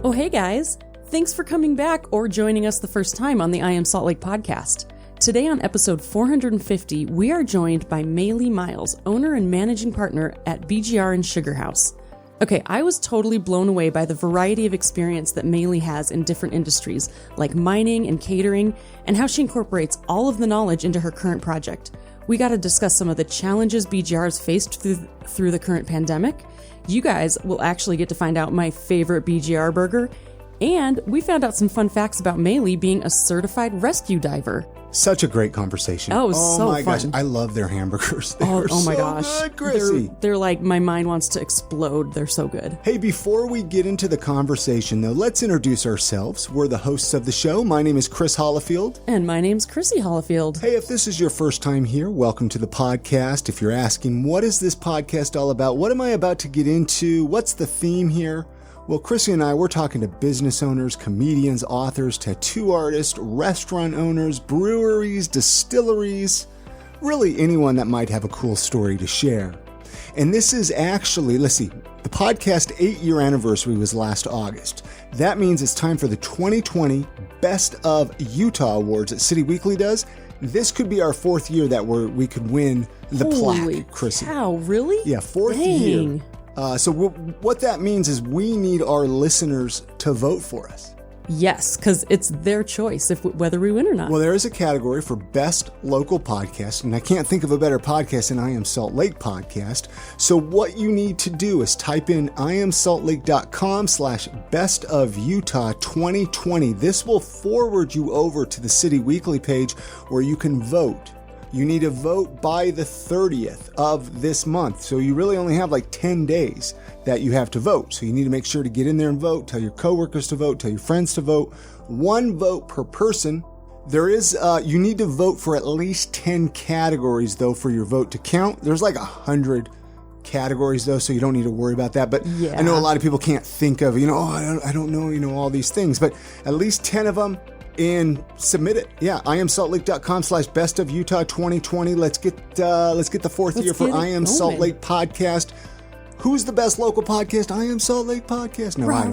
Oh, hey guys. Thanks for coming back or joining us the first time on the I Am Salt Lake podcast. Today on episode 450, we are joined by Meili Myles, owner and managing partner at BGR and Sugarhouse. Okay, I was totally blown away by the variety of experience that Meili has in different industries, like mining and catering, and how she incorporates all of the knowledge into her current project. We got to discuss some of the challenges BGR has faced through the current pandemic. You guys will actually get to find out my favorite BGR burger, and we found out some fun facts about Meili being a certified rescue diver. Such a great conversation. Oh, it was so my fun. Gosh, I love their hamburgers. Oh my so gosh. Good, Chrissy. They're like, my mind wants to explode. They're so good. Hey, before we get into the conversation, though, let's introduce ourselves. We're the hosts of the show. My name is Chris Hollifield. And my name's Chrissy Hollifield. Hey, if this is your first time here, welcome to the podcast. If you're asking, what is this podcast all about? What am I about to get into? What's the theme here? Well, Chrissy and I, we're talking to business owners, comedians, authors, tattoo artists, restaurant owners, breweries, distilleries, really anyone that might have a cool story to share. And this is actually, let's see, the podcast 8-year anniversary was last August. That means it's time for the 2020 Best of Utah Awards that City Weekly does. This could be our 4th year that we could win the plaque, Chrissy. Holy cow, really? Yeah, 4th year. So what that means is we need our listeners to vote for us. Yes, because it's their choice whether we win or not. Well, there is a category for Best Local Podcast, and I can't think of a better podcast than I Am Salt Lake Podcast. So what you need to do is type in iamsaltlake.com/bestofutah2020. This will forward you over to the City Weekly page where you can vote. You need to vote by the 30th of this month. So you really only have like 10 days that you have to vote. So you need to make sure to get in there and vote. Tell your coworkers to vote. Tell your friends to vote. 1 vote per person. There is, you need to vote for at least 10 categories though for your vote to count. There's like 100 categories though, so you don't need to worry about that. But yeah. I know a lot of people can't think of, I don't know, all these things, but at least 10 of them. And submit it. Yeah, iamsaltlake.com/bestofutah2020. Let's get the 4th year for I Am Salt Lake Podcast. Who's the best local podcast? I Am Salt Lake Podcast. No, rah.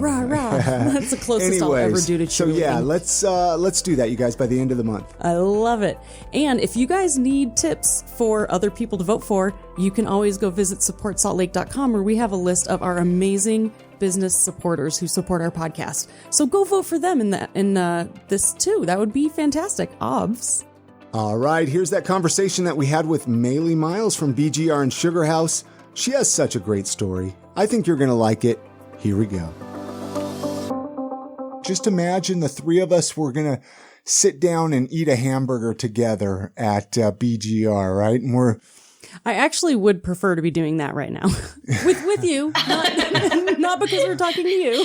That's the closest I'll ever do to cheerleading. So yeah, let's do that, you guys, by the end of the month. I love it. And if you guys need tips for other people to vote for, you can always go visit supportsaltlake.com where we have a list of our amazing business supporters who support our podcast. So go vote for them in this too. That would be fantastic. Obvs. All right, here's that conversation that we had with Meili Myles from BGR and Sugarhouse. She has such a great story. I think you're going to like it. Here we go. Just imagine the 3 of us were going to sit down and eat a hamburger together at BGR, right? And I actually would prefer to be doing that right now with you, not because we're talking to you.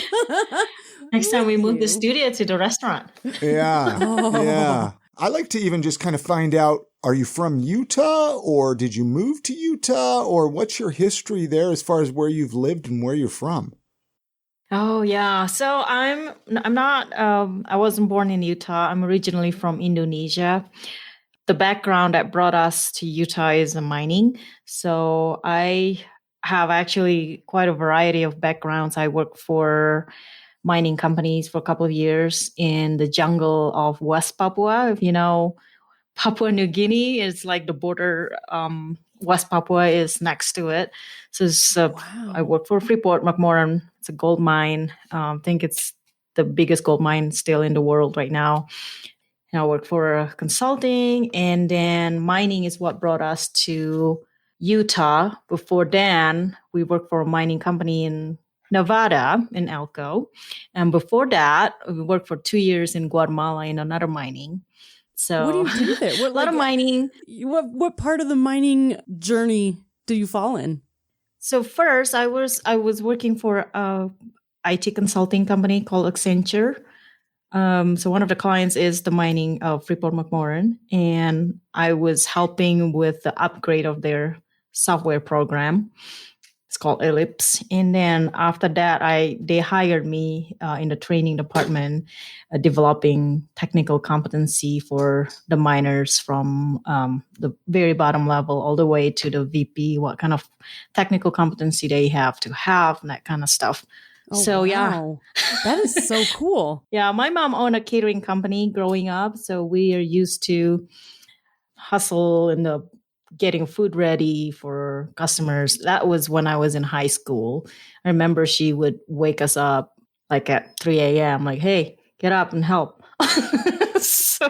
Next time we move the studio to the restaurant. Yeah. Yeah. I like to even just kind of find out, are you from Utah or did you move to Utah or what's your history there as far as where you've lived and where you're from? Oh, yeah. So I'm not, I wasn't born in Utah. I'm originally from Indonesia. The background that brought us to Utah is mining. So I have actually quite a variety of backgrounds. I worked for mining companies for a couple of years in the jungle of West Papua. If you know, Papua New Guinea is like the border. West Papua is next to it. So wow. I worked for Freeport-McMoRan. It's a gold mine. I think it's the biggest gold mine still in the world right now. And I worked for consulting, and then mining is what brought us to Utah. Before then, we worked for a mining company in Nevada, in Elko. And before that, we worked for 2 years in Guatemala in another mining. So what do you do there? A lot of mining. What part of the mining journey do you fall in? So first, I was working for a IT consulting company called Accenture. So one of the clients is the mining of Freeport-McMoRan, and I was helping with the upgrade of their software program. It's called Ellipse. And then after that, they hired me in the training department, developing technical competency for the miners from the very bottom level all the way to the VP, what kind of technical competency they have to have, and that kind of stuff. Oh, So, wow. That is so cool. yeah, my mom owned a catering company growing up. So we are used to hustle in the getting food ready for customers. That was when I was in high school. I remember she would wake us up like at 3 a.m. like, hey, get up and help. So,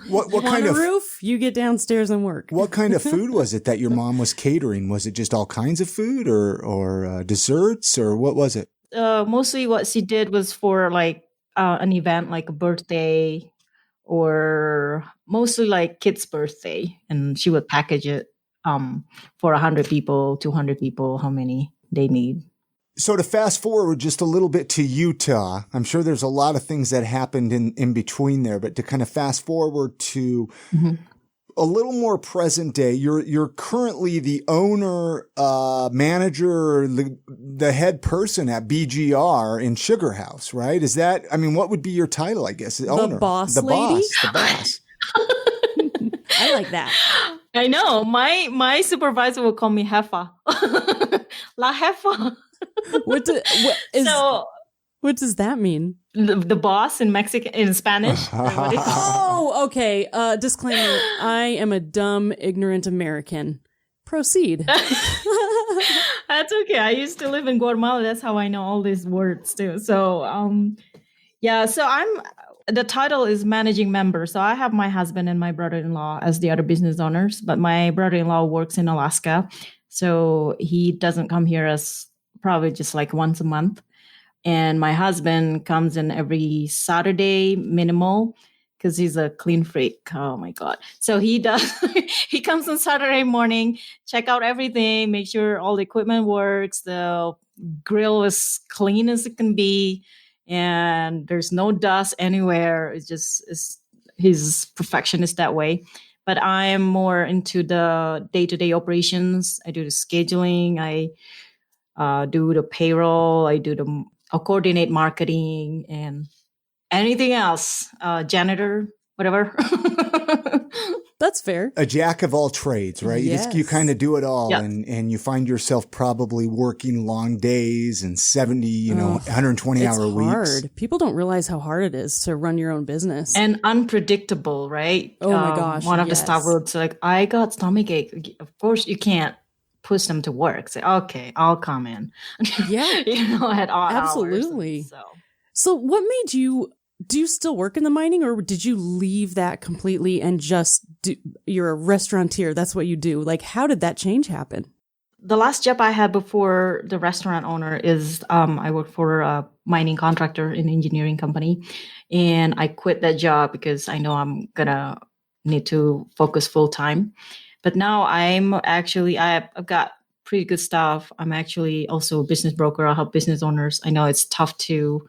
What On kind a of roof, you get downstairs and work. what kind of food was it that your mom was catering? Was it just all kinds of food or desserts or what was it? mostly what she did was for like an event like a birthday or mostly like kids' birthday. And she would package it for 100 people, 200 people, how many they need. So to fast forward just a little bit to Utah, I'm sure there's a lot of things that happened in between there, but to kind of fast forward to a little more present day, you're currently the owner, manager, the head person at BGR in Sugarhouse, right? Is that, I mean, what would be your title, I guess? Owner. boss The lady? boss. The boss. I like that. I know. My supervisor will call me Jefa. La Jefa. What does that mean? The boss in Mexican, in Spanish. What is it? Oh, okay. Disclaimer. I am a dumb, ignorant American. Proceed. That's okay. I used to live in Guatemala. That's how I know all these words too. So, yeah. So the title is managing member. So I have my husband and my brother-in-law as the other business owners, but my brother-in-law works in Alaska. So he doesn't come here as probably just like once a month. And my husband comes in every Saturday minimal because he's a clean freak. Oh my God. So he comes on Saturday morning, check out everything, make sure all the equipment works. The grill is clean as it can be. And there's no dust anywhere. He's perfectionist that way. But I'm more into the day-to-day operations. I do the scheduling. I do the payroll. I coordinate marketing and anything else, janitor, whatever. That's fair. A jack of all trades, right? Yes. You kind of do it all, Yeah. and you find yourself probably working long days and 70, 120-hour It's weeks. hard. People don't realize how hard it is to run your own business. And unpredictable, right? Oh my gosh, One of the yes. staff was like, I got stomachache. Of course, you can't push them to work. Say, okay, I'll come in. Yeah. At all Absolutely. hours. So what made you, do you still work in the mining, or did you leave that completely and just you're a restaurateur? That's what you do. Like, how did that change happen? The last job I had before the restaurant owner is I worked for a mining contractor in an engineering company. And I quit that job because I know I'm going to need to focus full time. But now I've got pretty good stuff. I'm actually also a business broker. I help business owners. I know it's tough to,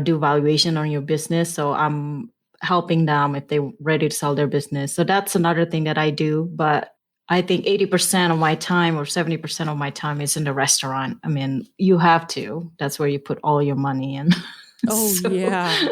do valuation on your business. So I'm helping them if they're ready to sell their business. So that's another thing that I do. But I think 80% of my time or 70% of my time is in the restaurant. I mean, you have to. That's where you put all your money in. Oh, yeah.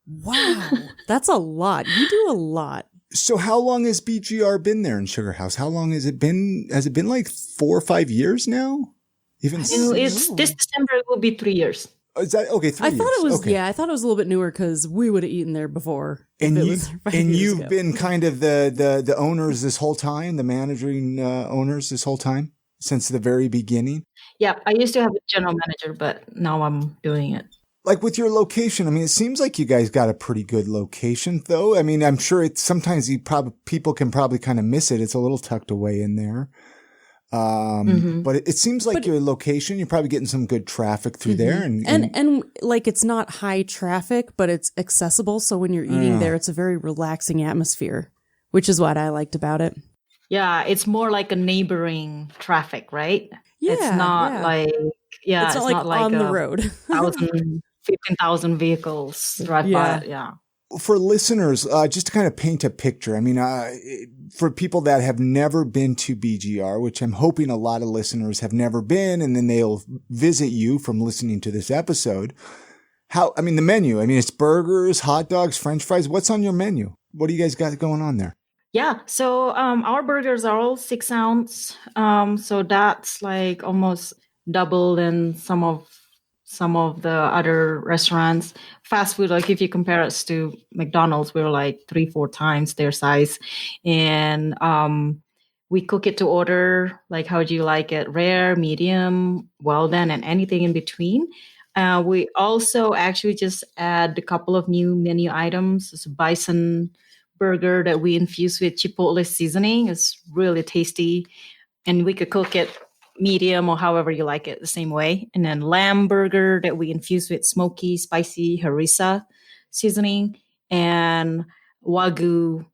Wow. That's a lot. You do a lot. So how long has BGR been there in Sugarhouse? How long has it been? Has it been like 4 or 5 years now? Even This December it will be 3 years. Is that okay? 3 years. I thought it was, okay. I thought it was a little bit newer because we would have eaten there before. And if it was 5 years you've ago. been kind of the owners this whole time, the managing owners this whole time since the very beginning. Yeah, I used to have a general manager, but now I'm doing it. Like with your location, I mean, it seems like you guys got a pretty good location, though. I mean, I'm sure sometimes people can probably kind of miss it. It's a little tucked away in there. But it seems like your location, you're probably getting some good traffic through there. And like it's not high traffic, but it's accessible. So when you're eating there, it's a very relaxing atmosphere, which is what I liked about it. Yeah, it's more like a neighboring traffic, right? Yeah, it's not like it's not like on the road. 15,000 vehicles drive by. Yeah. For listeners, just to kind of paint a picture, I mean, for people that have never been to BGR, which I'm hoping a lot of listeners have never been, and then they'll visit you from listening to this episode. The menu, it's burgers, hot dogs, French fries. What's on your menu? What do you guys got going on there? Yeah. So, our burgers are all 6 ounce. So that's like almost double than some some of the other restaurants. Fast food, like if you compare us to McDonald's, we're like 3-4 times their size. And we cook it to order. Like, how do you like it? Rare, medium, well done, and anything in between. We also actually just add a couple of new menu items. It's a bison burger that we infuse with chipotle seasoning. It's really tasty. And we could cook it medium or however you like it, the same way. And then lamb burger that we infuse with smoky, spicy harissa seasoning. And wagyu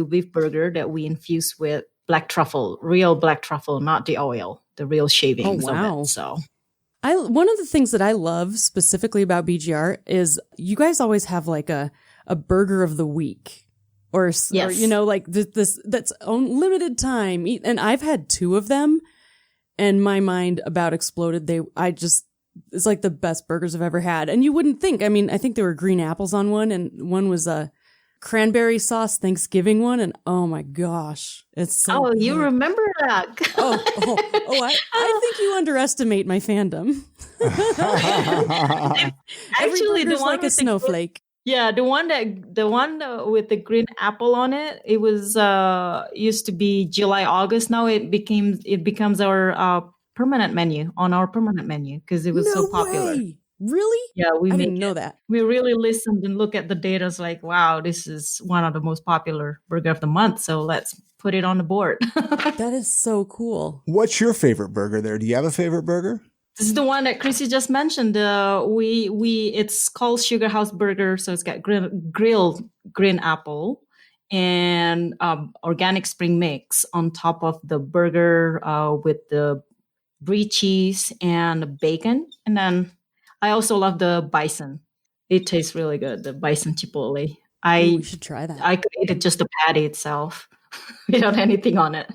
beef burger that we infuse with black truffle, real black truffle, not the oil, the real shavings of it. So one of the things that I love specifically about BGR is you guys always have like a burger of the week or you know, like this that's on limited time. And I've had 2 of them and my mind about exploded. It's like the best burgers I've ever had. And you wouldn't think, I mean, I think there were green apples on one and one was a cranberry sauce Thanksgiving one. And oh my gosh, it's so good. You remember that. I think you underestimate my fandom. Actually, the one like a snowflake. The one with the green apple on it. It was used to be July, August. Now it becomes our permanent menu because it was so popular. Way. Really? Yeah, I didn't know that. We really listened and looked at the data. It's like, wow, this is one of the most popular burger of the month. So let's put it on the board. That is so cool. What's your favorite burger there? Do you have a favorite burger? This is the one that Chrissy just mentioned. It's called Sugarhouse burger. So it's got grilled green apple and organic spring mix on top of the burger with the brie cheese and the bacon. And then I also love the bison. It tastes really good, the bison chipotle. We should try that. I could eat it just the patty itself without anything on it.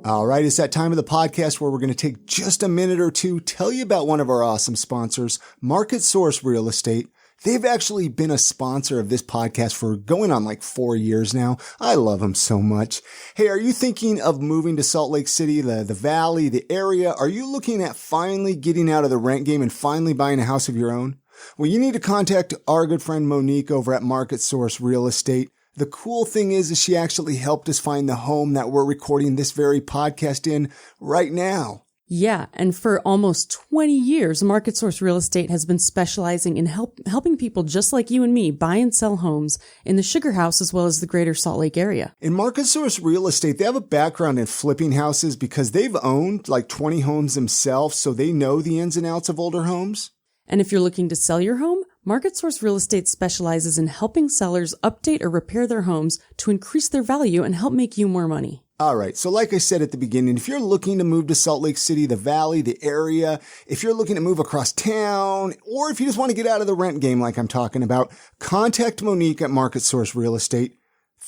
All right, it's that time of the podcast where we're going to take just a minute or two, tell you about one of our awesome sponsors, Market Source Real Estate. They've actually been a sponsor of this podcast for going on like 4 years now. I love them so much. Hey, are you thinking of moving to Salt Lake City, the Valley, the area? Are you looking at finally getting out of the rent game and finally buying a house of your own? Well, you need to contact our good friend Monique over at Market Source Real Estate. The cool thing is she actually helped us find the home that we're recording this very podcast in right now. Yeah, and for almost 20 years, Market Source Real Estate has been specializing in helping people just like you and me buy and sell homes in the Sugarhouse as well as the greater Salt Lake area. In Market Source Real Estate, they have a background in flipping houses because they've owned like 20 homes themselves, so they know the ins and outs of older homes. And if you're looking to sell your home, Market Source Real Estate specializes in helping sellers update or repair their homes to increase their value and help make you more money. All right. So like I said at the beginning, if you're looking to move to Salt Lake City, the Valley, the area, if you're looking to move across town, or if you just want to get out of the rent game like I'm talking about, contact Monique at Market Source Real Estate.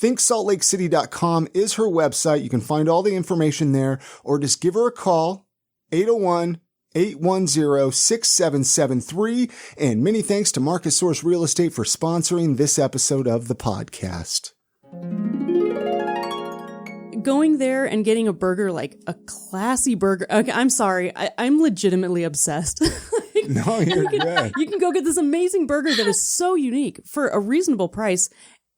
ThinkSaltLakeCity.com is her website. You can find all the information there, or just give her a call, 801-810-6773. And many thanks to Market Source Real Estate for sponsoring this episode of the podcast. Going there and getting a burger, like a classy burger. Okay, I'm sorry. I'm legitimately obsessed. No, you're good. You can go get this amazing burger that is so unique for a reasonable price.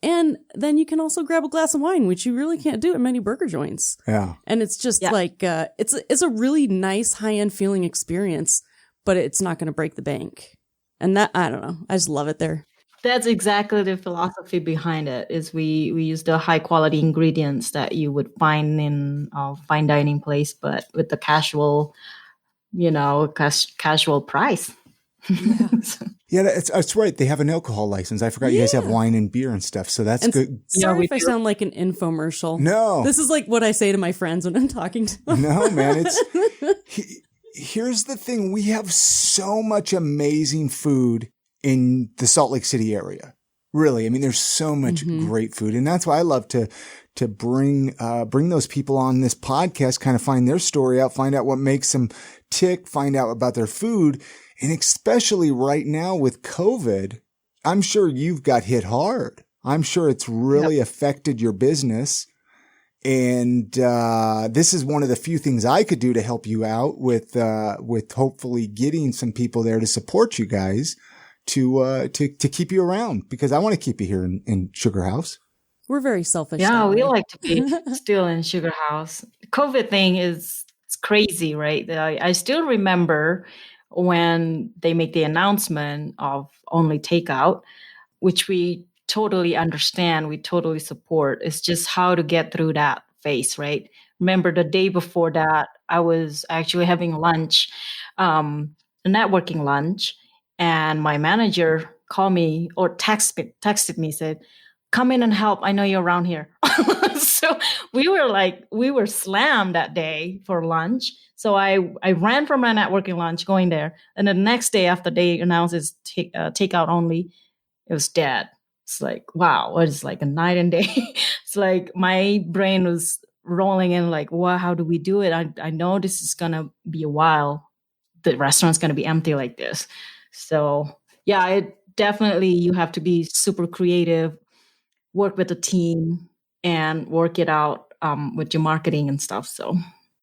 And then you can also grab a glass of wine, which you really can't do at many burger joints. Yeah. And it's just like, it's a really nice high-end feeling experience, but it's not going to break the bank. And that, I don't know. I just love it there. That's exactly the philosophy behind it. Is we use the high quality ingredients that you would find in a fine dining place, but with the casual, casual price. Yeah. Yeah, that's right. They have an alcohol license. I forgot you guys have wine and beer and stuff, so that's good. Sorry if I sound like an infomercial. No. This is like what I say to my friends when I'm talking to them. No, man. Here's the thing. We have so much amazing food in the Salt Lake City area. Really. I mean, there's so much great food. And that's why I love to bring those people on this podcast, kind of find their story out, find out what makes them tick, find out about their food. And especially right now with COVID, I'm sure you've got hit hard. I'm sure it's really affected your business. And this is one of the few things I could do to help you out with hopefully getting some people there to support you guys to keep you around, because I want to keep you here in Sugarhouse. We're very selfish. Yeah, we way. like to be still in Sugarhouse. The COVID thing is it's crazy, right? I still remember when they make the announcement of only takeout, which we totally understand, we totally support. It's just how to get through that phase, right? Remember the day before that, I was actually having lunch, a networking lunch, and my manager called me or texted me, said, "Come in and help. I know you're around here." So we were slammed that day for lunch. So I ran from my networking lunch going there. And the next day after they announced it's takeout only, it was dead. It's like, wow, it's like a night and day. It's like my brain was rolling in like, wow, how do we do it? I know this is going to be a while. The restaurant's going to be empty like this. So yeah, it definitely, you have to be super creative, work with the team, and work it out with your marketing and stuff. So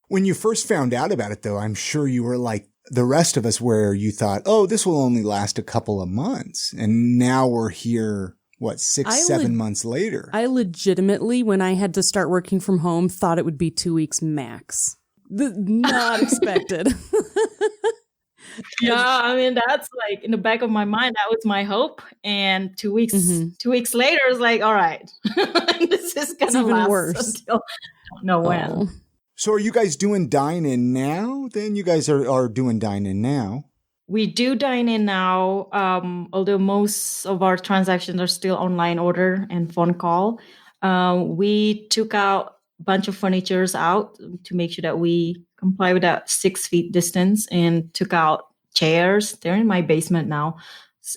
when you first found out about it, though, I'm sure you were like the rest of us, where you thought, oh, this will only last a couple of months. And now we're here, what, 7 months later? I legitimately, when I had to start working from home, thought it would be 2 weeks max. Not expected. Yeah, I mean, that's like in the back of my mind, that was my hope. And 2 weeks, 2 weeks later, it's like, all right, this is going to last worse until I don't know when. So are you guys doing dine-in now? Then you guys are doing dine-in now. We do dine-in now, although most of our transactions are still online order and phone call. We took out a bunch of furnitures out to make sure that we comply with that 6 feet distance, and took out chairs. They're in my basement now.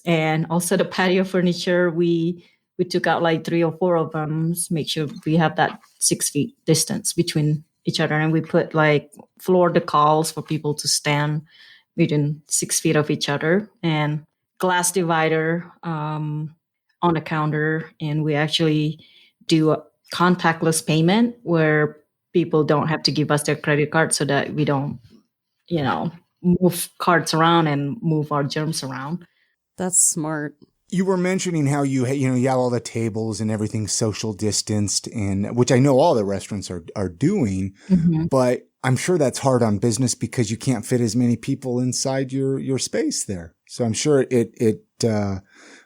And also the patio furniture, we took out like 3 or 4 of them to make sure we have that 6 feet distance between each other. And we put like floor decals for people to stand within 6 feet of each other, and glass divider on the counter. And we actually do a contactless payment where people don't have to give us their credit card, so that we don't, move cards around and move our germs around. That's smart. You were mentioning how you have all the tables and everything social distanced, and which I know all the restaurants are doing, but I'm sure that's hard on business because you can't fit as many people inside your space there. So I'm sure it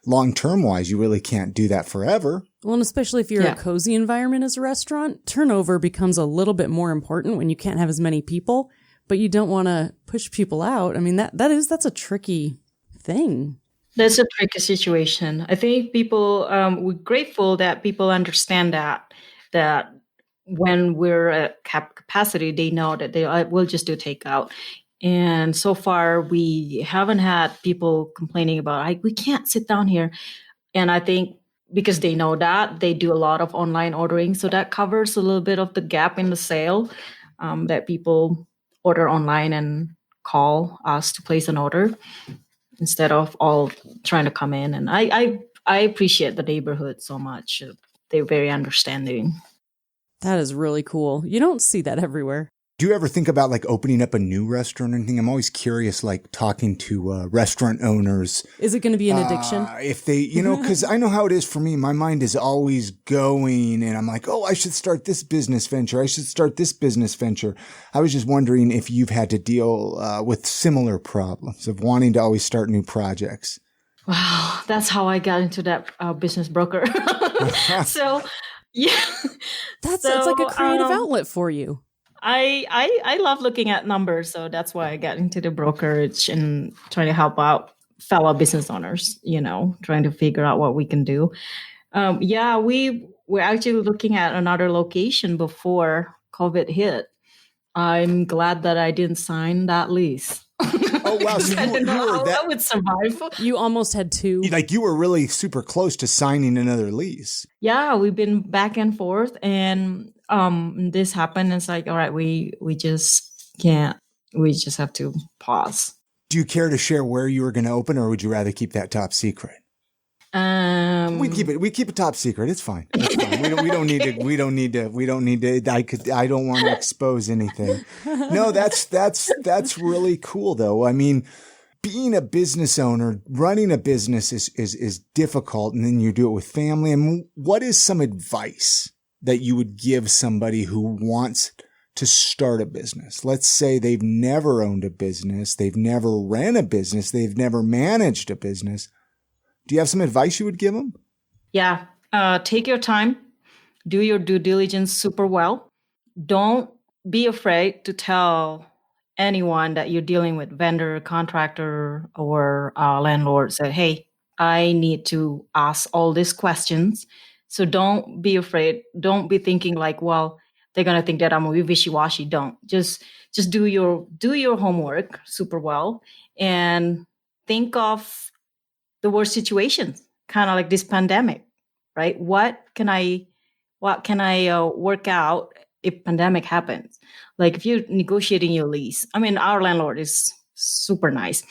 long-term wise, you really can't do that forever. Well, and especially if you're a cozy environment as a restaurant, turnover becomes a little bit more important when you can't have as many people, but you don't want to push people out. I mean, that's a tricky thing. That's a tricky situation. I think people, we're grateful that people understand that when we're at capacity, they know that they will just do takeout. And so far, we haven't had people complaining about, we can't sit down here. And I think because they know that, they do a lot of online ordering. So that covers a little bit of the gap in the sale, that people order online and call us to place an order instead of all trying to come in. And I appreciate the neighborhood so much. They're very understanding. That is really cool. You don't see that everywhere. Do you ever think about like opening up a new restaurant or anything? I'm always curious, like talking to restaurant owners. Is it going to be an addiction? If they, because I know how it is for me. My mind is always going and I'm like, oh, I should start this business venture. I should start this business venture. I was just wondering if you've had to deal with similar problems of wanting to always start new projects. Wow, that's how I got into that business broker. So, yeah. That's like a creative outlet for you. I love looking at numbers, so that's why I got into the brokerage and trying to help out fellow business owners, trying to figure out what we can do. We're actually looking at another location before COVID hit. I'm glad that I didn't sign that lease. Oh, wow. So I didn't know how that would survive. You almost had 2. Like you were really super close to signing another lease. Yeah, we've been back and forth, and this happened. It's like, all right, we just can't. We just have to pause. Do you care to share where you were going to open, or would you rather keep that top secret? We keep it top secret. It's fine. It's fine. We don't need to. I don't want to expose anything. No, that's really cool though. I mean, being a business owner, running a business is difficult, and then you do it with family. And what is some advice that you would give somebody who wants to start a business? Let's say they've never owned a business, they've never ran a business, they've never managed a business. Do you have some advice you would give them? Yeah. Take your time. Do your due diligence super well. Don't be afraid to tell anyone that you're dealing with, vendor, contractor, or landlord. Say, hey, I need to ask all these questions. So don't be afraid. Don't be thinking like, well, they're gonna think that I'm wishy-washy. Don't. Just do your homework super well and think of the worst situations, kind of like this pandemic, right? What can I work out if pandemic happens? Like if you're negotiating your lease, I mean, our landlord is super nice,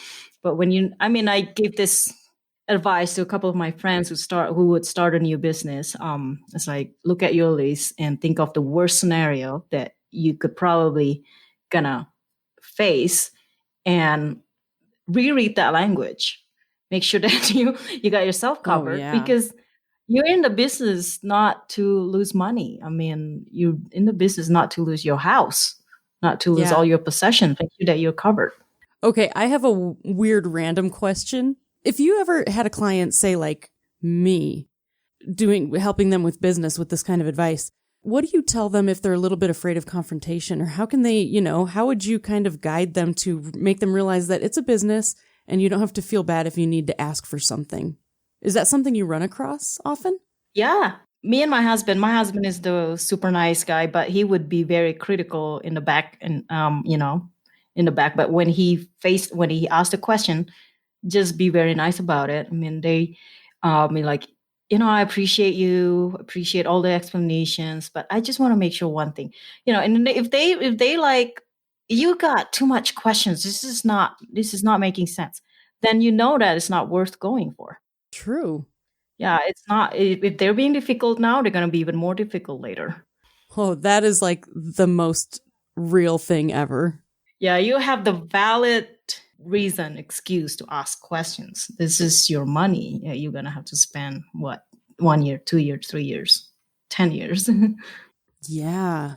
but I gave this advice to a couple of my friends who would start a new business. It's like, look at your lease and think of the worst scenario that you could probably gonna face and reread that language. Make sure that you got yourself covered because you're in the business not to lose money. I mean, you're in the business not to lose your house, not to lose all your possessions. Make sure that you're covered. Okay, I have a weird random question. If you ever had a client say like me, helping them with business with this kind of advice, what do you tell them if they're a little bit afraid of confrontation? Or how can they, how would you kind of guide them to make them realize that it's a business and you don't have to feel bad if you need to ask for something? Is that something you run across often? Yeah. Me and my husband is the super nice guy, but he would be very critical in the back and, in the back. But when he asked a question, just be very nice about it. I mean, I appreciate all the explanations, but I just want to make sure one thing, and if they like, you got too much questions, this is not making sense, then that it's not worth going for. True. Yeah, it's not. If they're being difficult now, they're going to be even more difficult later. Oh, that is like the most real thing ever. Yeah, you have the valid excuse to ask questions. This is your money. Yeah, you're going to have to spend 1 year, 2 years, 3 years, 10 years. Yeah.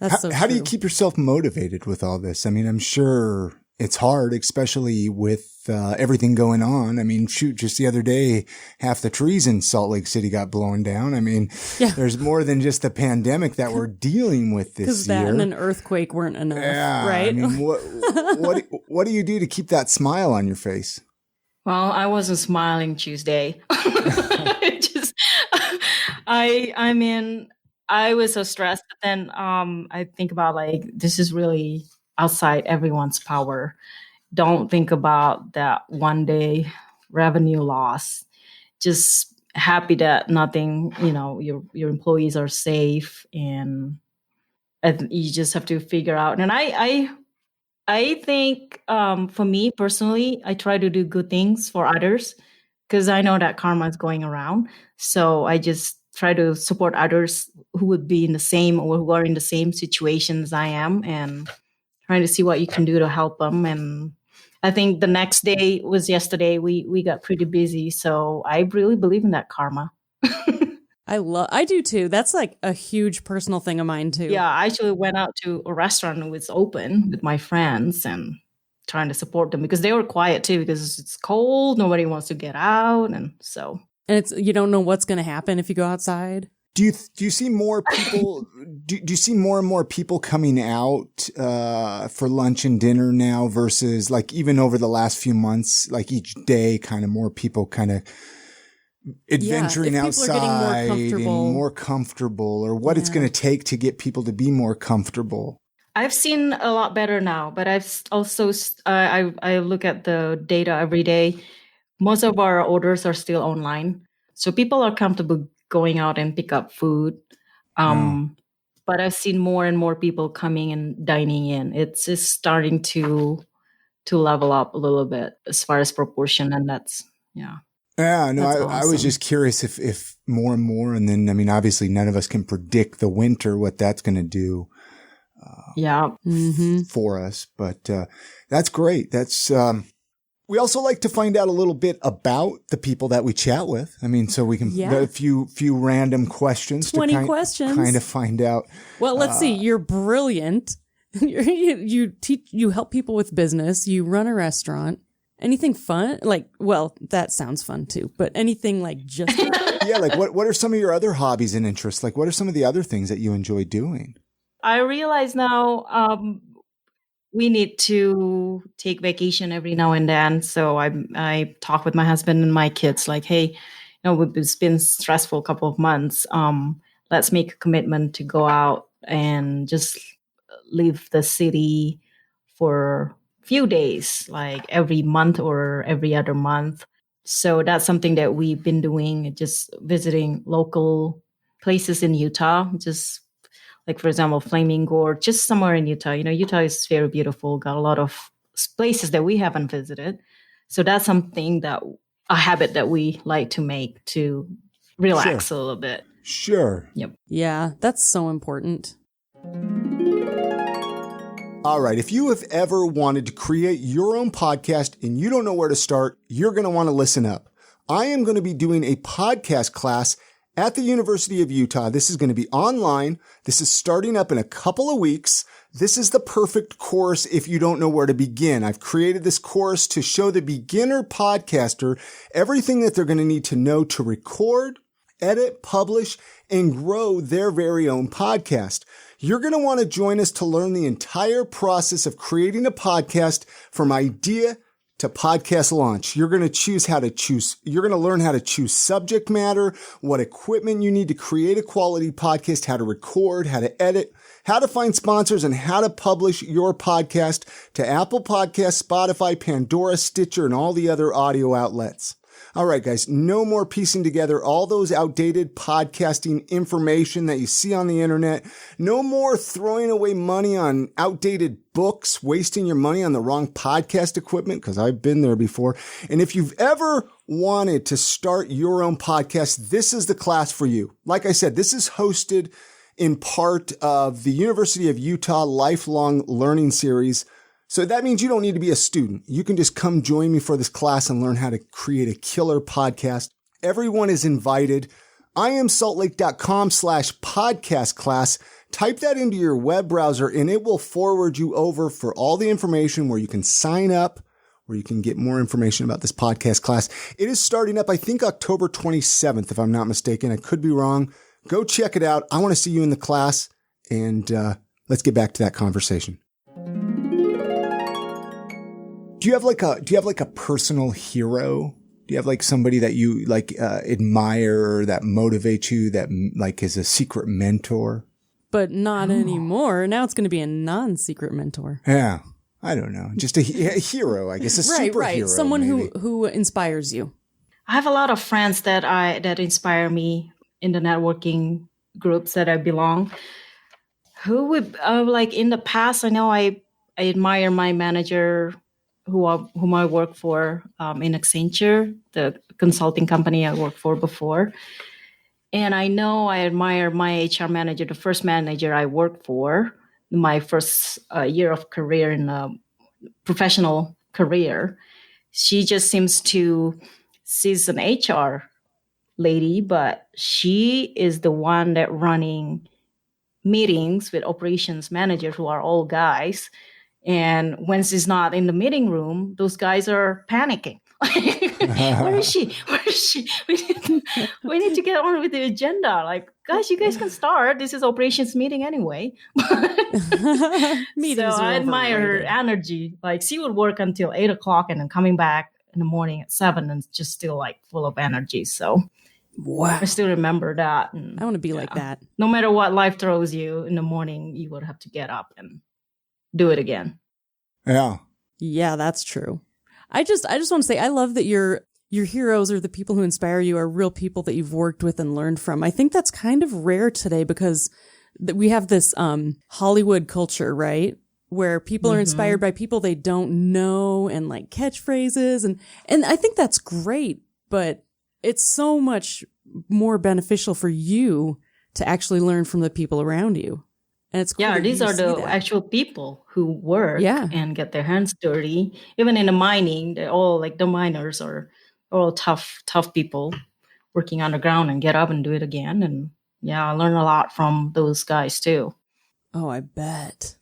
That's so true. How do you keep yourself motivated with all this? I mean, I'm sure it's hard, especially with everything going on. I mean, shoot, just the other day, half the trees in Salt Lake City got blown down. I mean, there's more than just the pandemic that we're dealing with this year. Because that and an earthquake weren't enough, right? I mean, what do you do to keep that smile on your face? Well, I wasn't smiling Tuesday. I was so stressed. But then I think about like, this is really outside everyone's power. Don't think about that one day revenue loss. Just happy that nothing, your employees are safe, and you just have to figure out. And I think for me personally, I try to do good things for others because I know that karma is going around. So I just try to support others who would be in the same or who are in the same situation as I am, and trying to see what you can do to help them. And I think the next day was yesterday. We got pretty busy. So I really believe in that karma. I do too. That's like a huge personal thing of mine too. Yeah, I actually went out to a restaurant that was open with my friends and trying to support them because they were quiet too because it's cold. Nobody wants to get out. And you don't know what's going to happen if you go outside. Do you see more people? do you see more and more people coming out for lunch and dinner now versus like even over the last few months, like each day, kind of more people kind of adventuring outside and more comfortable, or what it's going to take to get people to be more comfortable? I've seen a lot better now, but I've also I look at the data every day. Most of our orders are still online, so people are comfortable going out and pick up food. But I've seen more and more people coming and dining in. It's just starting to level up a little bit as far as proportion, and that's. Yeah, no, That's I was awesome. just curious if more and more, and then, I mean, obviously none of us can predict the winter, what that's going to do Yeah. for us, but that's great. That's, we also like to find out a little bit about the people that we chat with. I mean, so we can, a few random questions 20 questions. Kind of find out. Well, let's see. You're brilliant. You help people with business. You run a restaurant. Anything fun? Like, well, that sounds fun too, but anything like just Yeah, like what are some of your other hobbies and interests? Like, what are some of the other things that you enjoy doing? I realize now we need to take vacation every now and then. So I talk with my husband and my kids like, hey, it's been stressful couple of months. Let's make a commitment to go out and just leave the city for a few days, like every month or every other month. So that's something that we've been doing, just visiting local places in Utah, just like, for example, Flaming Gorge, just somewhere in Utah. Utah is very beautiful, got a lot of places that we haven't visited. So that's something a habit that we like to make to relax a little bit. Sure. Yep. Yeah, that's so important. All right. If you have ever wanted to create your own podcast and you don't know where to start, you're going to want to listen up. I am going to be doing a podcast class at the University of Utah. This is going to be online. This is starting up in a couple of weeks. This is the perfect course if you don't know where to begin. I've created this course to show the beginner podcaster everything that they're going to need to know to record, edit, publish, and grow their very own podcast. You're going to want to join us to learn the entire process of creating a podcast from idea to podcast launch. You're going to learn how to choose subject matter, what equipment you need to create a quality podcast, how to record, how to edit, how to find sponsors, and how to publish your podcast to Apple Podcasts, Spotify, Pandora, Stitcher, and all the other audio outlets. All right, guys, no more piecing together all those outdated podcasting information that you see on the internet. No more throwing away money on outdated books, wasting your money on the wrong podcast equipment, because I've been there before. And if you've ever wanted to start your own podcast, this is the class for you. Like I said, this is hosted in part of the University of Utah Lifelong Learning Series. So that means you don't need to be a student. You can just come join me for this class and learn how to create a killer podcast. Everyone is invited. IamSaltLake.com/podcast class. Type that into your web browser and it will forward you over for all the information where you can sign up, where you can get more information about this podcast class. It is starting up, I think, October 27th, if I'm not mistaken. I could be wrong. Go check it out. I want to see you in the class, and let's get back to that conversation. Do you have like a personal hero? Do you have like somebody that you admire, that motivates you, that like is a secret mentor? But not anymore. Now it's going to be a non-secret mentor. Yeah. I don't know. Just a hero, I guess. A superhero. Right. Someone who inspires you. I have a lot of friends that inspire me in the networking groups that I belong. Who would like in the past? I know I admire my manager, whom I work for in Accenture, the consulting company I worked for before. And I know I admire my HR manager, the first manager I worked for, my first year of career in a professional career. She just seems to, she's an HR lady, but she is the one that running meetings with operations managers who are all guys. And when she's not in the meeting room, those guys are panicking. Where is she? We need to get on with the agenda. Like, guys, you guys can start. This is operations meeting anyway. Meetings so I admire her energy. Like, she would work until 8:00 and then coming back in the morning at 7 and just still like full of energy. So wow. I still remember that. And, I want to be like that. No matter what life throws you in the morning, you would have to get up and do it again. Yeah. Yeah, that's true. I just want to say, I love that your heroes or the people who inspire you are real people that you've worked with and learned from. I think that's kind of rare today because we have this Hollywood culture, right? Where people are inspired by people they don't know and like catchphrases. And I think that's great. But it's so much more beneficial for you to actually learn from the people around you. And it's cool these are the actual people who work and get their hands dirty. Even in the mining, they're all like the miners are all tough people working underground and get up and do it again. And I learn a lot from those guys too. Oh, I bet.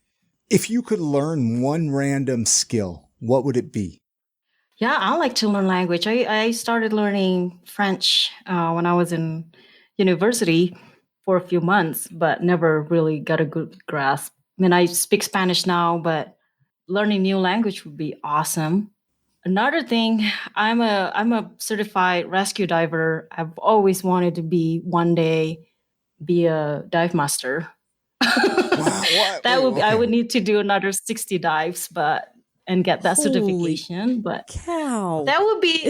If you could learn one random skill, what would it be? Yeah, I like to learn language. I started learning French when I was in university for a few months, but never really got a good grasp. I mean, I speak Spanish now, but learning new language would be awesome. Another thing, I'm a certified rescue diver. I've always wanted to one day be a dive master. Wow, I would need to do another 60 dives, and get that certification. But cow, that would be,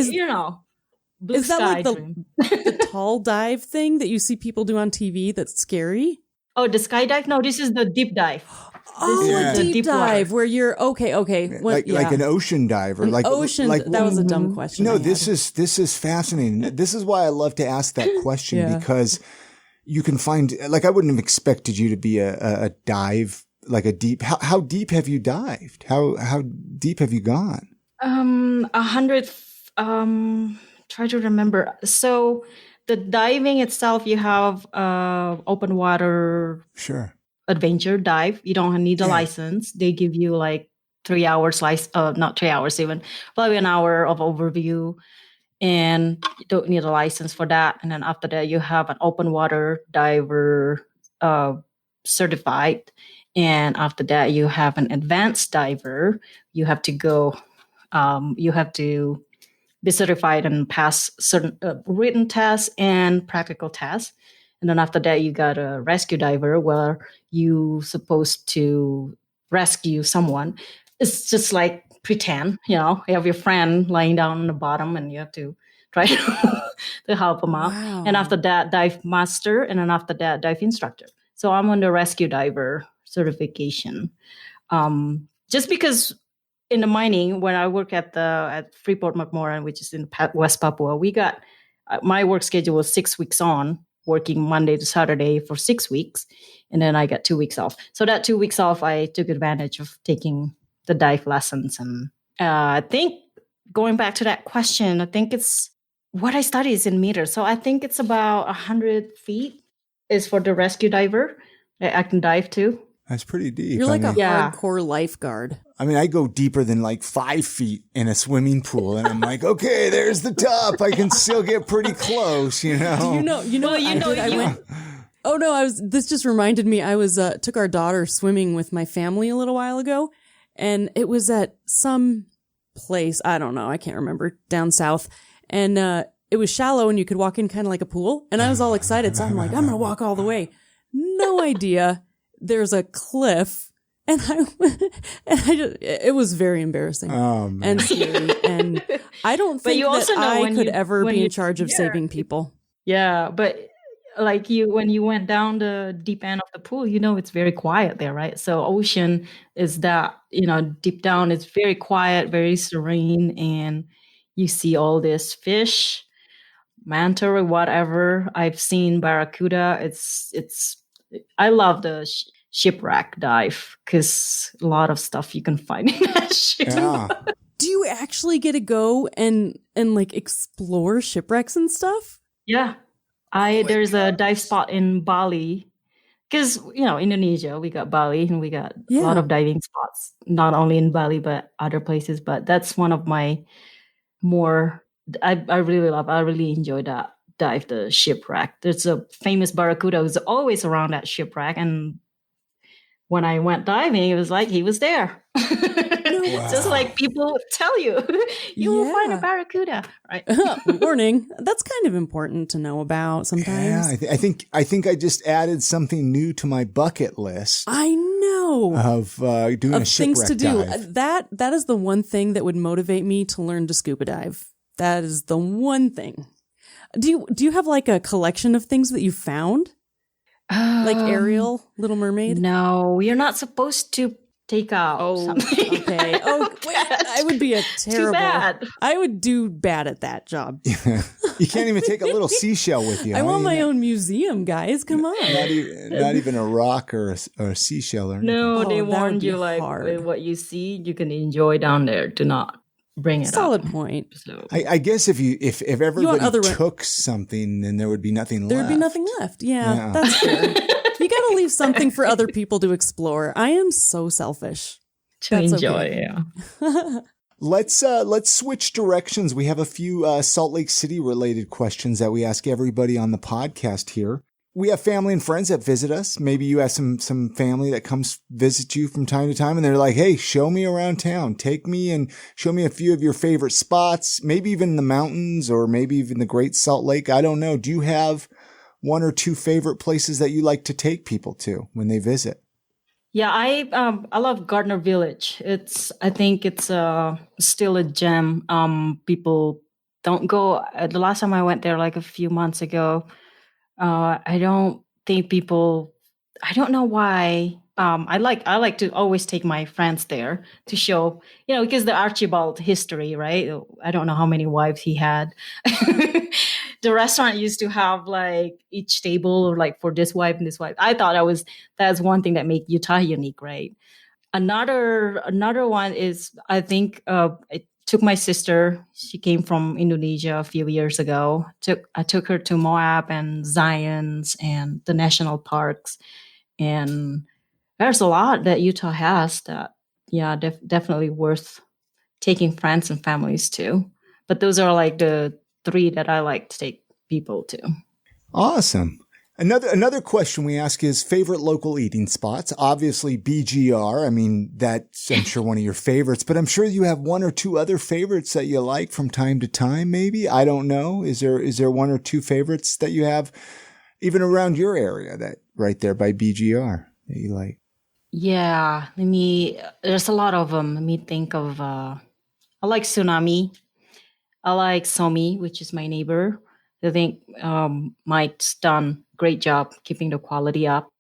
blue is that sky like dream. the tall dive thing that you see people do on TV? That's scary. Oh, the skydive? No, this is the deep dive. A deep dive where you're okay. Like an ocean diver, that was a dumb question. No, this is fascinating. This is why I love to ask that question because you can find, like, I wouldn't have expected you to be a dive, like a deep. How deep have you dived? How deep have you gone? 100. Try to remember. So the diving itself, you have open water. Sure. Adventure dive. You don't need a license. They give you like 3 hours not 3 hours even, probably an hour of overview, and you don't need a license for that. And then after that, you have an open water diver certified, and after that, you have an advanced diver. You have to go. You have to be certified and pass certain written tests and practical tests. And then after that, you got a rescue diver where you supposed to rescue someone. It's just like pretend, you have your friend lying down on the bottom and you have to try to help them out. Wow. And after that, dive master. And then after that, dive instructor. So I'm on the rescue diver certification. Just because in the mining, when I work at Freeport McMoran, which is in West Papua, we got my work schedule was 6 weeks on, working Monday to Saturday for 6 weeks. And then I got 2 weeks off. So that 2 weeks off, I took advantage of taking the dive lessons. And I think going back to that question, I think it's what I study is in meters. So I think it's about 100 feet is for the rescue diver. I can dive too. That's pretty deep. You're like a hardcore lifeguard. I mean, I go deeper than like 5 feet in a swimming pool, and I'm like, okay, there's the top. I can still get pretty close, Do you know? Oh no! This just reminded me. I was took our daughter swimming with my family a little while ago, and it was at some place, I don't know, I can't remember, down south, and it was shallow, and you could walk in kind of like a pool. And I was all excited, so I'm like, I'm gonna walk all the way. No idea. There's a cliff. And it was very embarrassing and scary. And I don't think that I could ever be in charge of saving people. Yeah, but like when you went down the deep end of the pool, it's very quiet there, right? So ocean is that, deep down, it's very quiet, very serene. And you see all this fish, manta or whatever. I've seen barracuda. I love the shipwreck dive because a lot of stuff you can find in that ship. Yeah. Do you actually get to go and like explore shipwrecks and stuff? Yeah. There's a dive spot in Bali because, Indonesia, we got Bali and we got a lot of diving spots, not only in Bali, but other places. But that's one of my I really enjoy that dive, the shipwreck. There's a famous barracuda who's always around that shipwreck. And when I went diving, it was like he was there. Wow. Just like people tell you, you will find a barracuda, right? Warning. That's kind of important to know about sometimes. Yeah, I think I just added something new to my bucket list. I know of doing a shipwreck things to do. dive. That is the one thing that would motivate me to learn to scuba dive. That is the one thing. Do you have like a collection of things that you found? Like Ariel, Little Mermaid? No, you're not supposed to take out Oh, something. okay. Oh, wait, I would be a terrible. Too bad. I would do bad at that job. You can't even take a little seashell with you. I huh? want my own museum, guys. Come on. Not even a rock or a seashell or anything. No, Oh, they that would warned be you like hard. with what you see, you can enjoy down there. Do not bring it Solid up. point. So, I guess if everybody other- took something, then there would be nothing There'd left. be nothing left. Yeah, Yeah. that's fair. You got to leave something for other people to explore. I am so selfish. to That's enjoy, okay. yeah. Let's switch directions. We have a few Salt Lake City related questions that we ask everybody on the podcast here. We have family and friends that visit us. Maybe you have some family that comes visit you from time to time and they're like, hey, show me around town. Take me and show me a few of your favorite spots, maybe even the mountains or maybe even the Great Salt Lake. I don't know. Do you have one or two favorite places that you like to take people to when they visit? Yeah, I love Gardner Village. I think it's still a gem. People don't go. The last time I went there, like a few months ago, I don't think people. I don't know why. I like to always take my friends there to show, because the Archibald history, right? I don't know how many wives he had. The restaurant used to have like each table or like for this wife and this wife. I thought that's one thing that make Utah unique, right? Another one is I think I took my sister. She came from Indonesia a few years ago. I took her to Moab and Zion's and the national parks, and there's a lot that Utah has that, definitely worth taking friends and families to. But those are like the three that I like to take people to. Awesome. Another question we ask is favorite local eating spots. Obviously BGR. I mean, that's, I'm sure, one of your favorites, but I'm sure you have one or two other favorites that you like from time to time, maybe. I don't know. Is there one or two favorites that you have even around your area that right there by BGR that you like? Yeah. There's a lot of them. Let me think of, I like Tsunami. I like Somi, which is my neighbor. I think Mike's done a great job keeping the quality up.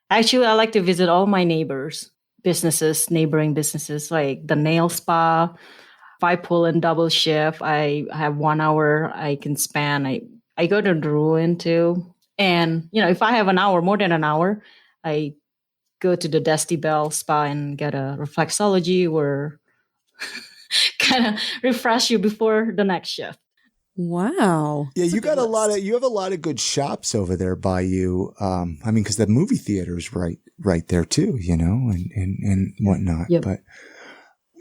Actually, I like to visit all my neighbors' neighboring businesses, like the nail spa. If I pull in double shift, I have 1 hour I can span. I go to the ruin too. And, if I have an hour, more than an hour, I go to the Dusty Bell spa and get a reflexology or kind of refresh you before the next shift. Wow. Yeah, That's you a got good you have a lot of good shops over there by you. I mean, because the movie theater is right there too, and whatnot. Yep. But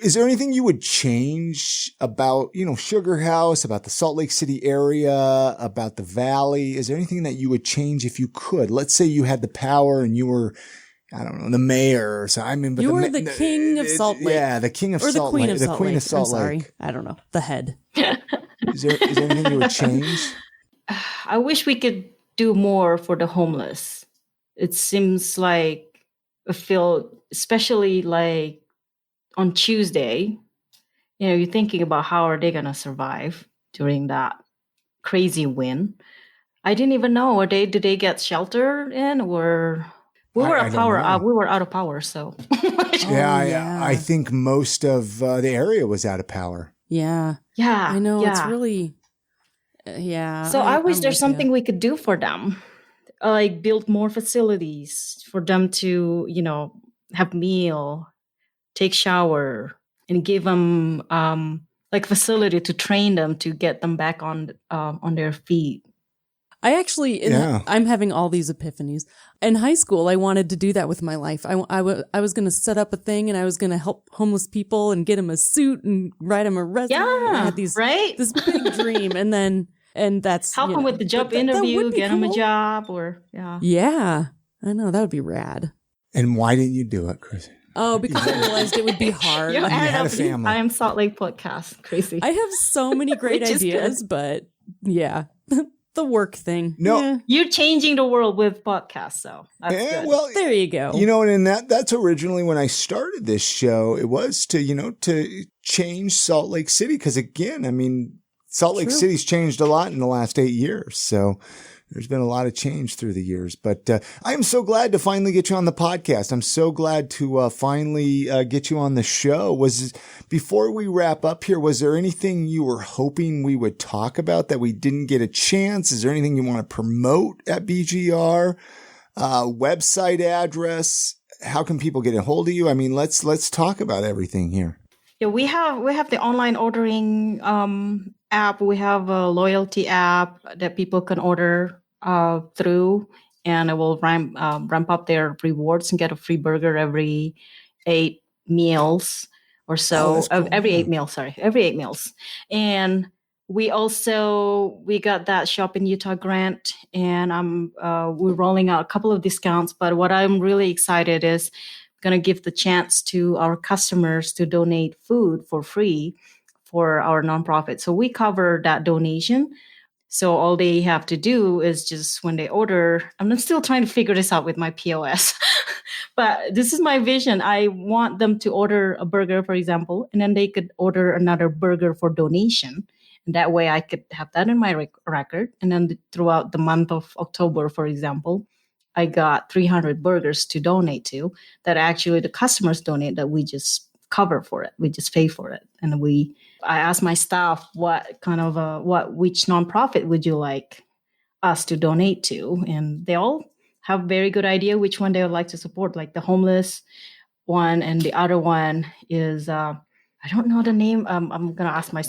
is there anything you would change about, Sugarhouse, about the Salt Lake City area, about the Valley? Is there anything that you would change if you could? Let's say you had the power and you were, I don't know, the mayor or something. I mean, but You were the king of Salt Lake. Yeah, the king of Or the Salt queen Lake. of The Salt queen Lake. of Salt I'm Lake. sorry. I don't know. The head. Is there anything you would change? I wish we could do more for the homeless. It seems like I feel, especially like on Tuesday, you're thinking about how are they going to survive during that crazy wind. I didn't even know, did they get shelter in or we were out of power. So Yeah, I think most of the area was out of power. Yeah. yeah, I know. yeah. It's really, yeah. So I wish I'm there's with something ya. we could do for them, like build more facilities for them to, have meal, take shower, and give them like facility to train them to get them back on their feet. I actually, I'm having all these epiphanies. In high school, I wanted to do that with my life. I was going to set up a thing and I was going to help homeless people and get them a suit and write them a resume. I had this big dream. And that's help them with the job interview, get them a job Yeah. I know. That would be rad. And why didn't you do it, Chris? Oh, because I realized it would be hard. You had a family. I am Salt Lake podcast. Crazy. I have so many great ideas, but yeah. The work thing. No, yeah. You're changing the world with podcasts, so that's good. Well, there you go. And that's originally when I started this show. It was to change Salt Lake City because again, I mean, Salt Lake City's changed a lot in the last 8 years. So, there's been a lot of change through the years, but I'm so glad to finally get you on the podcast. I'm so glad to finally get you on the show. Before we wrap up here, was there anything you were hoping we would talk about that we didn't get a chance? Is there anything you want to promote at BGR? Website address? How can people get a hold of you? I mean, let's talk about everything here. Yeah, we have the online ordering app. We have a loyalty app that people can order through, and it will ramp up their rewards and get a free burger every 8 meals or so. Cool. Every 8 meals, every 8 meals. And we got that Shop in Utah grant, and we're rolling out a couple of discounts. But what I'm really excited is going to give the chance to our customers to donate food for free for our nonprofit. So we cover that donation. So all they have to do is just when they order, I'm still trying to figure this out with my POS, but this is my vision. I want them to order a burger, for example, and then they could order another burger for donation. And that way I could have that in my record. And then throughout the month of October, for example, I got 300 burgers to donate to that actually the customers donate, that we just cover for it. We just pay for it. And I asked my staff which nonprofit would you like us to donate to? And they all have a very good idea which one they would like to support, like the homeless one. And the other one is, I don't know the name. I'm going to ask my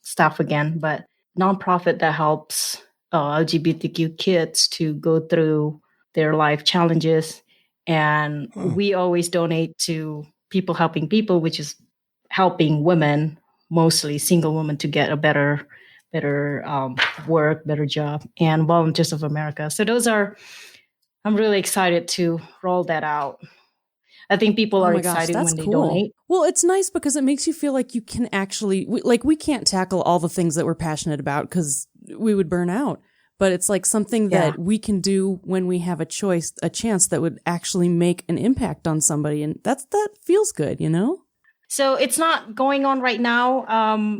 staff again, but nonprofit that helps LGBTQ kids to go through their life challenges. And we always donate to people helping people, which is helping women, mostly single women, to get a better work, better job, and Volunteers of America. So I'm really excited to roll that out. I think people are excited when they donate. Well, it's nice because it makes you feel like you can actually, we can't tackle all the things that we're passionate about because we would burn out. But it's like something that we can do when we have a chance that would actually make an impact on somebody. And that feels good, you know? So it's not going on right now.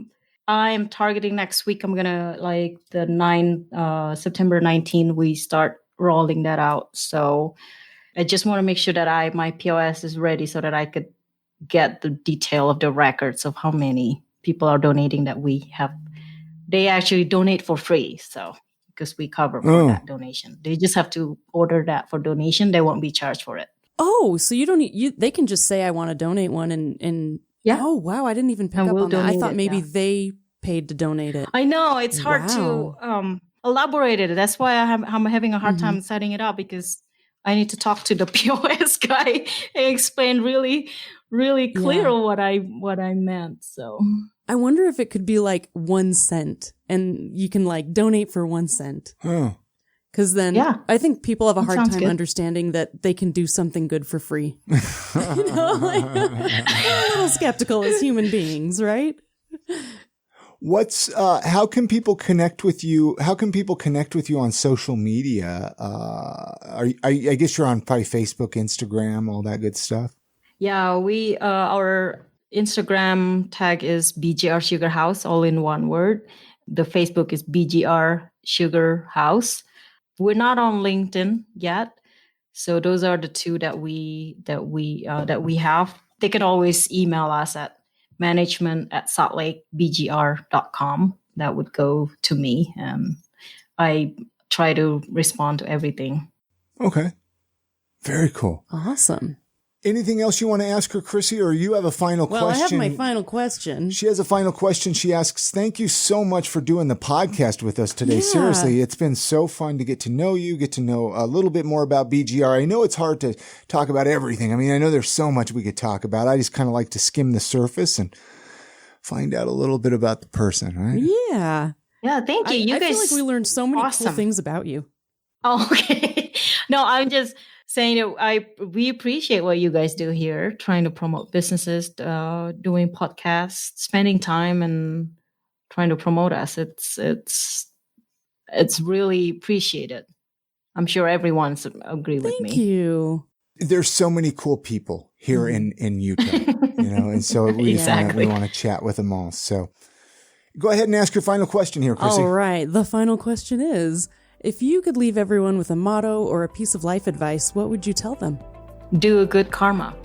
I'm targeting next week. I'm going to September 19, we start rolling that out. So I just want to make sure that my POS is ready so that I could get the detail of the records of how many people are donating that we have. They actually donate for free. So because we cover for that donation. They just have to order that for donation. They won't be charged for it. Oh, so they can just say, I want to donate one and yeah. Oh, wow. I didn't even pick up on that. I thought maybe they paid to donate it. I know it's hard to elaborate it. That's why I'm having a hard time setting it up, because I need to talk to the POS guy and explain really, really clear what I meant. So I wonder if it could be like 1 cent and you can like donate for 1 cent. Because then I think people have a hard time understanding that they can do something good for free. You know, like, a little skeptical as human beings, right? How can people connect with you? How can people connect with you on social media? I guess you're on probably Facebook, Instagram, all that good stuff. Yeah, our Instagram tag is BGR Sugarhouse, all in one word. The Facebook is BGR Sugarhouse. We're not on LinkedIn yet, so those are the two that we have. They can always email us at management@saltlakebgr.com. That would go to me, and I try to respond to everything. Okay, very cool, awesome. Anything else you want to ask her, Chrissy, or you have a final question? Well, I have my final question. She has a final question. She asks, thank you so much for doing the podcast with us today. Yeah. Seriously, it's been so fun to get to know you, get to know a little bit more about BGR. I know it's hard to talk about everything. I mean, I know there's so much we could talk about. I just kind of like to skim the surface and find out a little bit about the person, right? Yeah. Yeah, thank you. I feel like we learned so many cool things about you. Oh, okay. No, I'm just saying that we appreciate what you guys do here, trying to promote businesses, doing podcasts, spending time and trying to promote us. It's really appreciated. I'm sure everyone's agree with me. Thank you. There's so many cool people here in Utah, you know, and so we want to chat with them all. So go ahead and ask your final question here, Chrissy. All right. The final question is, If you could leave everyone with a motto or a piece of life advice, what would you tell them? Do a good karma.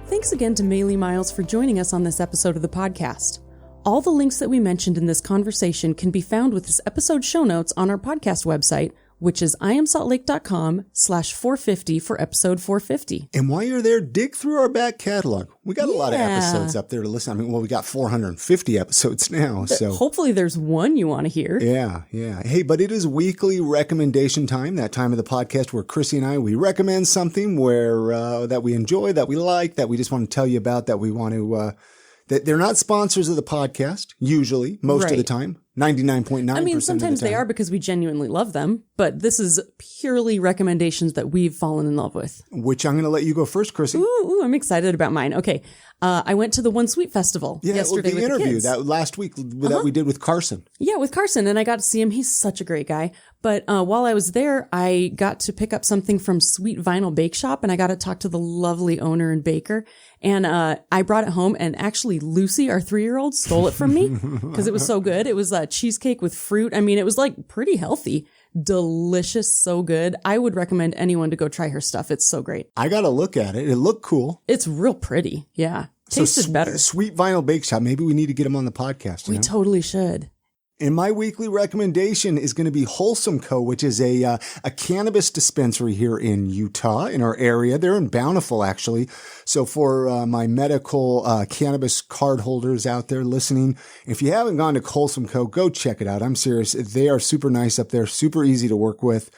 Thanks again to Meili Myles for joining us on this episode of the podcast. All the links that we mentioned in this conversation can be found with this episode show notes on our podcast website, which is iamsaltlake.com/450 for episode 450. And while you're there, dig through our back catalog. We got a lot of episodes up there to listen. I mean, we got 450 episodes now. So hopefully there's one you want to hear. Yeah. Hey, but it is weekly recommendation time, that time of the podcast where Chrissy and I, we recommend something where that we enjoy, that we like, that we just want to tell you about, that we want to that they're not sponsors of the podcast, usually, most of the time, 99.9%. I mean, sometimes they are because we genuinely love them, but this is purely recommendations that we've fallen in love with. Which I'm going to let you go first, Chrissy. Ooh, I'm excited about mine. Okay. I went to the One Sweet Festival yesterday with the interview kids. that last week that we did with Carson. Yeah, with Carson, and I got to see him. He's such a great guy. But while I was there, I got to pick up something from Sweet Vinyl Bake Shop, and I got to talk to the lovely owner and baker. And I brought it home, and actually Lucy, our 3-year-old, stole it from me because it was so good. It was cheesecake with fruit. I mean, it was like pretty healthy. Delicious, so good. I would recommend anyone to go try her stuff. It's so great. I got to look at it. It looked cool. It's real pretty. Yeah. Tasted better. Sweet Vinyl Bake Shop. Maybe we need to get them on the podcast. We totally should. And my weekly recommendation is going to be Wholesome Co., which is a cannabis dispensary here in Utah, in our area. They're in Bountiful, actually. So for my medical cannabis card holders out there listening, if you haven't gone to Wholesome Co., go check it out. I'm serious. They are super nice up there, super easy to work with.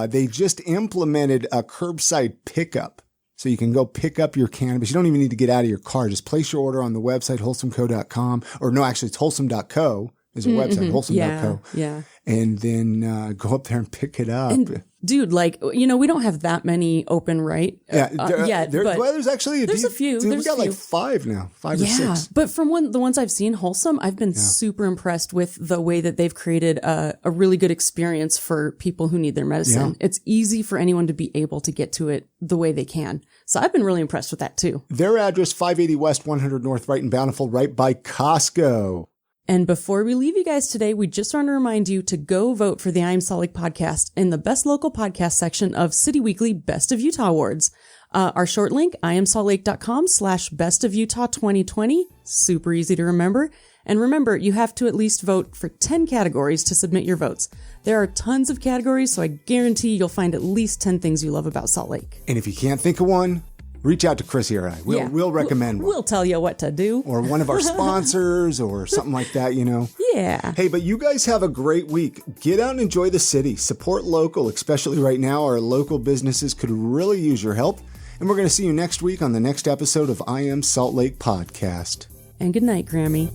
They just implemented a curbside pickup. So you can go pick up your cannabis. You don't even need to get out of your car. Just place your order on the website, wholesomeco.com. Or no, actually, it's wholesome.co. Is a website, wholesome.co. Yeah. And then go up there and pick it up. And dude, we don't have that many open, right? There's actually there's a few. We've got like 5 now, 5 or 6. But from the ones I've seen, Wholesome, I've been super impressed with the way that they've created a really good experience for people who need their medicine. Yeah. It's easy for anyone to be able to get to it the way they can. So I've been really impressed with that too. Their address, 580 West 100 North, right in Bountiful, right by Costco. And before we leave you guys today, we just want to remind you to go vote for the I Am Salt Lake podcast in the Best Local Podcast section of City Weekly Best of Utah Awards. Our short link, iamsaltlake.com/Best of Utah 2020. Super easy to remember. And remember, you have to at least vote for 10 categories to submit your votes. There are tons of categories, so I guarantee you'll find at least 10 things you love about Salt Lake. And if you can't think of one, reach out to Chrissy or I. We'll recommend one. We'll tell you what to do. Or one of our sponsors or something like that, Yeah. Hey, but you guys have a great week. Get out and enjoy the city. Support local, especially right now. Our local businesses could really use your help. And we're going to see you next week on the next episode of I Am Salt Lake Podcast. And good night, Grammy.